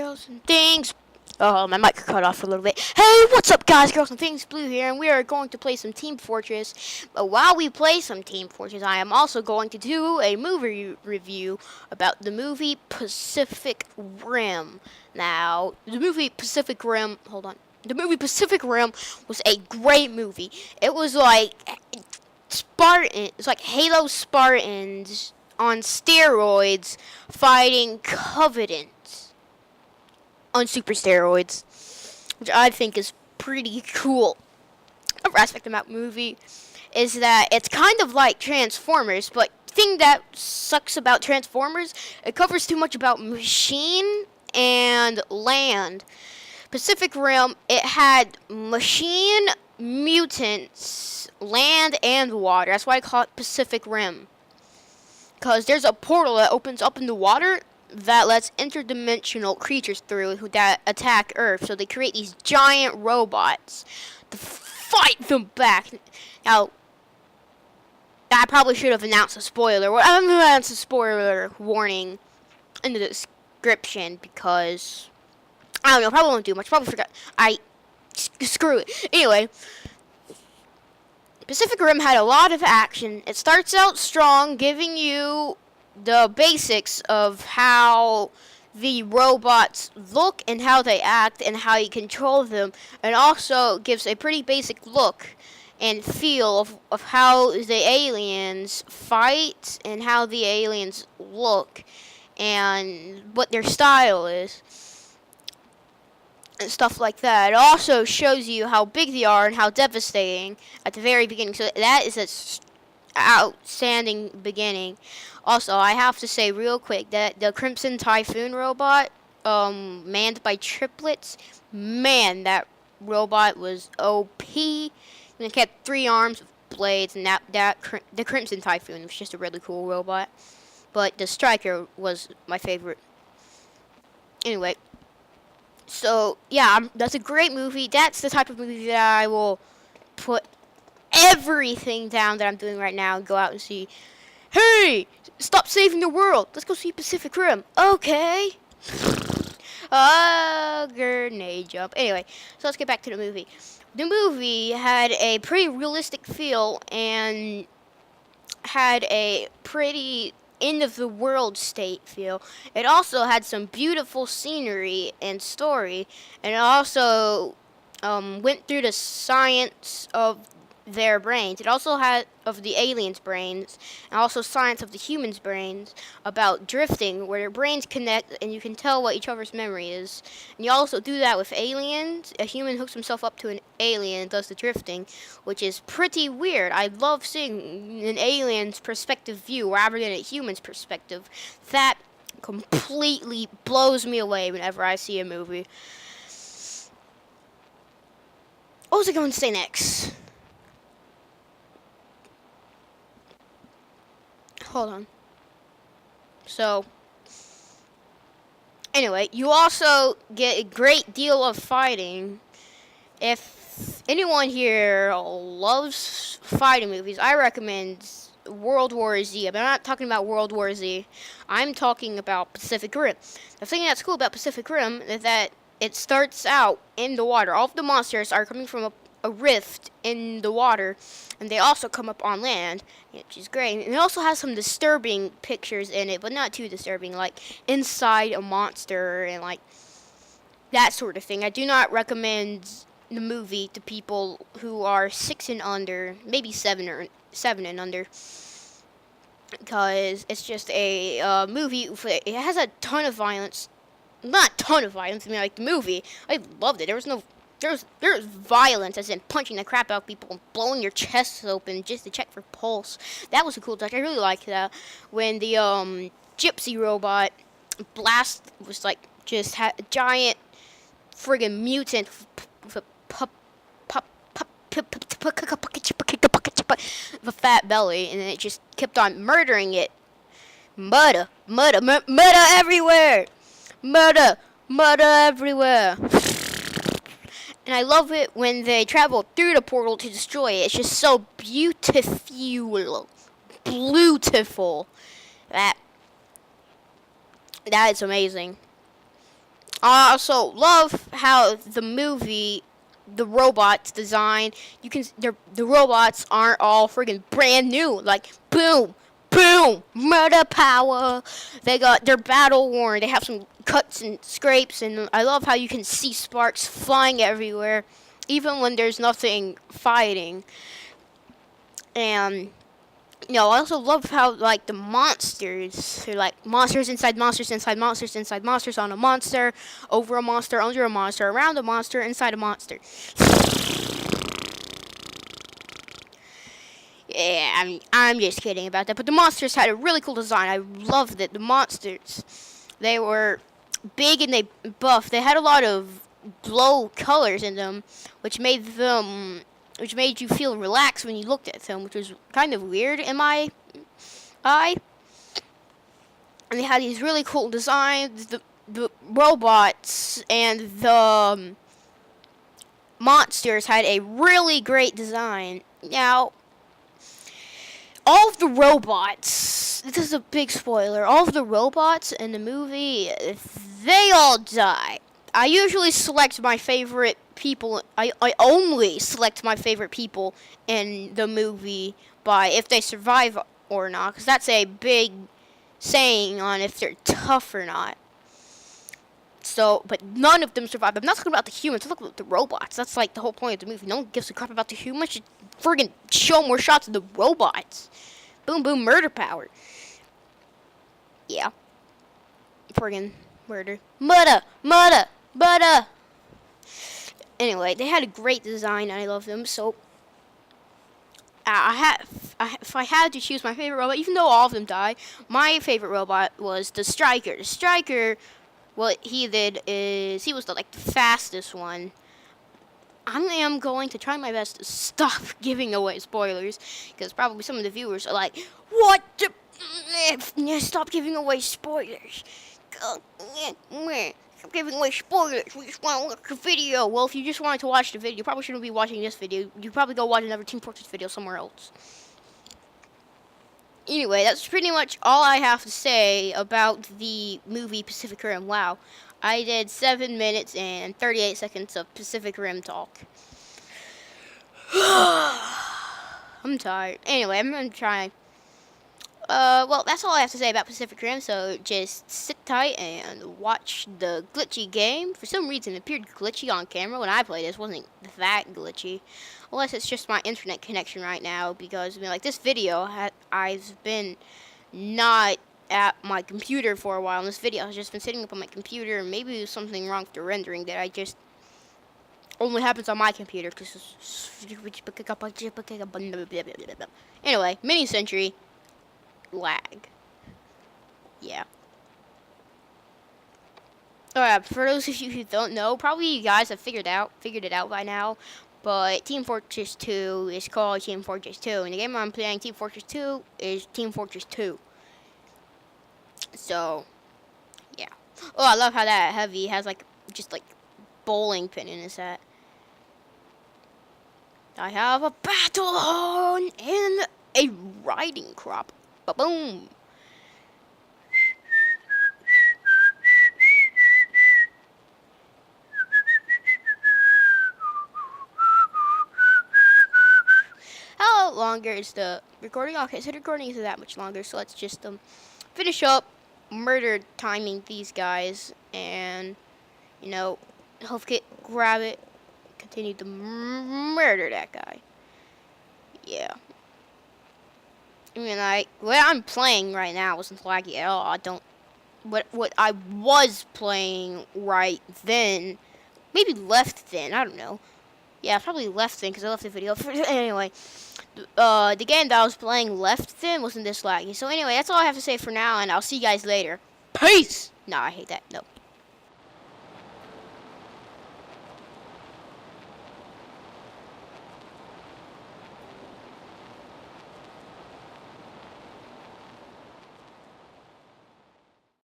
girls, and things. Oh, my mic cut off for a little bit. Hey, what's up, guys, girls, and things? Blue here, and we are going to play some Team Fortress. But while we play some Team Fortress, I am also going to do a movie review about the movie Pacific Rim. Now, the movie Pacific Rim, hold on. The movie Pacific Rim was a great movie. It was like it's like Halo Spartans on steroids fighting Covenant on super steroids, which I think is pretty cool. Another aspect about the movie is that it's kind of like Transformers, but the thing that sucks about Transformers, it covers too much about machine and land. Pacific Rim, it had machine, mutants, land, and water. That's why I call it Pacific Rim. Because there's a portal that opens up in the water that lets interdimensional creatures through that attack Earth. So they create these giant robots to fight them back. Now, I probably should have announced a spoiler. I'm going to announce a spoiler warning in the description because I don't know. Probably won't do much. Probably forgot. Screw it. Anyway, Pacific Rim had a lot of action. It starts out strong, giving you the basics of how the robots look and how they act and how you control them, and also gives a pretty basic look and feel of how the aliens fight and how the aliens look and what their style is and stuff like that. It also shows you how big they are and how devastating at the very beginning. So that is an outstanding beginning. Also, I have to say real quick that the Crimson Typhoon robot, manned by triplets, man, that robot was OP. And it kept 3 arms with blades, and the Crimson Typhoon was just a really cool robot. But the Striker was my favorite. Anyway, so yeah, that's a great movie. That's the type of movie that I will put everything down that I'm doing right now and go out and see. Hey, stop saving the world. Let's go see Pacific Rim. Okay. Grenade jump. Anyway, so let's get back to the movie. The movie had a pretty realistic feel and had a pretty end-of-the-world state feel. It also had some beautiful scenery and story, and it also went through the science of their brains. It also had of the aliens' brains, and also science of the humans' brains about drifting, where their brains connect and you can tell what each other's memory is. And you also do that with aliens. A human hooks himself up to an alien and does the drifting, which is pretty weird. I love seeing an alien's perspective view rather than a human's perspective. That completely blows me away whenever I see a movie. What was I going to say next? Hold on. So, anyway, you also get a great deal of fighting. If anyone here loves fighting movies, I recommend World War Z. But I'm not talking about World War Z. I'm talking about Pacific Rim. The thing that's cool about Pacific Rim is that it starts out in the water. All of the monsters are coming from a rift in the water, and they also come up on land, which is great. And it also has some disturbing pictures in it, but not too disturbing, like inside a monster and like that sort of thing. I do not recommend the movie to people who are 6 and under, maybe 7 and under, because it's just a movie. It has a ton of violence. Not a ton of violence. I mean, like the movie, I loved it. There's violence, as in punching the crap out of people and blowing your chests open just to check for pulse. That was a cool touch. I really liked that. When the gypsy robot blast was like just had a giant friggin' mutant with a fat belly, and it just kept on murdering it. Murder everywhere. Murder everywhere. And I love it when they travel through the portal to destroy it. It's just so beautiful. That is amazing. I also love how the movie, the robots design. The robots aren't all friggin' brand new. Like boom, boom, murder power. They're battle worn. They have some cuts and scrapes, and I love how you can see sparks flying everywhere, even when there's nothing fighting. And I also love how like the monsters, they're like monsters inside monsters inside monsters inside monsters on a monster, over a monster, under a monster, around a monster, inside a monster. Yeah, I'm just kidding about that. But the monsters had a really cool design. I loved it. The monsters, they were big and they buff. They had a lot of glow colors in them, which made you feel relaxed when you looked at them, which was kind of weird in my eye. And they had these really cool designs. The robots and the monsters had a really great design. Now, all of the robots, this is a big spoiler, all of the robots in the movie, they all die. I usually select my favorite people. I only select my favorite people in the movie by if they survive or not, because that's a big saying on if they're tough or not. So, but none of them survive. I'm not talking about the humans. I'm talking about the robots. That's like the whole point of the movie. No one gives a crap about the humans. Should friggin' show more shots of the robots. Boom, boom, murder power. Yeah. Friggin' murder. Murder. Anyway, they had a great design, and I love them. So, if I had to choose my favorite robot, even though all of them die, my favorite robot was the Striker. The Striker, what he did is he was the fastest one. I am going to try my best to stop giving away spoilers, because probably some of the viewers are like, "What? Stop giving away spoilers! Stop giving away spoilers. We just want to watch the video." Well, if you just wanted to watch the video, you probably shouldn't be watching this video. You probably go watch another Team Fortress video somewhere else. Anyway, that's pretty much all I have to say about the movie Pacific Rim. Wow. I did 7 minutes and 38 seconds of Pacific Rim talk. I'm tired. Anyway, I'm going to try. Well, that's all I have to say about Pacific Rim, so just sit tight and watch the glitchy game. For some reason, it appeared glitchy on camera when I played this. It wasn't that glitchy. Unless it's just my internet connection right now, because, this video, I've been not at my computer for a while. In this video, I've just been sitting up on my computer, and maybe there's something wrong with the rendering that I just only happens on my computer. Anyway, mini century lag. Yeah. Alright, for those of you who don't know, probably you guys have figured it out by now. But Team Fortress 2 is called Team Fortress 2, and the game I'm playing, Team Fortress 2, is Team Fortress 2. So, yeah. Oh, I love how that heavy has just bowling pin in his hat. I have a battle horn and a riding crop. Ba-boom. How longer is the recording? Okay, so the recording isn't that much longer, so let's just finish up murder timing these guys, and health kit, grab it, continue to murder that guy. Yeah. What I'm playing right now wasn't laggy at all. What I was playing right then, maybe left then, I don't know. Yeah, probably left then, because I left the video. Anyway, the game that I was playing left then wasn't this laggy. So anyway, that's all I have to say for now, and I'll see you guys later. Peace! No, I hate that. No.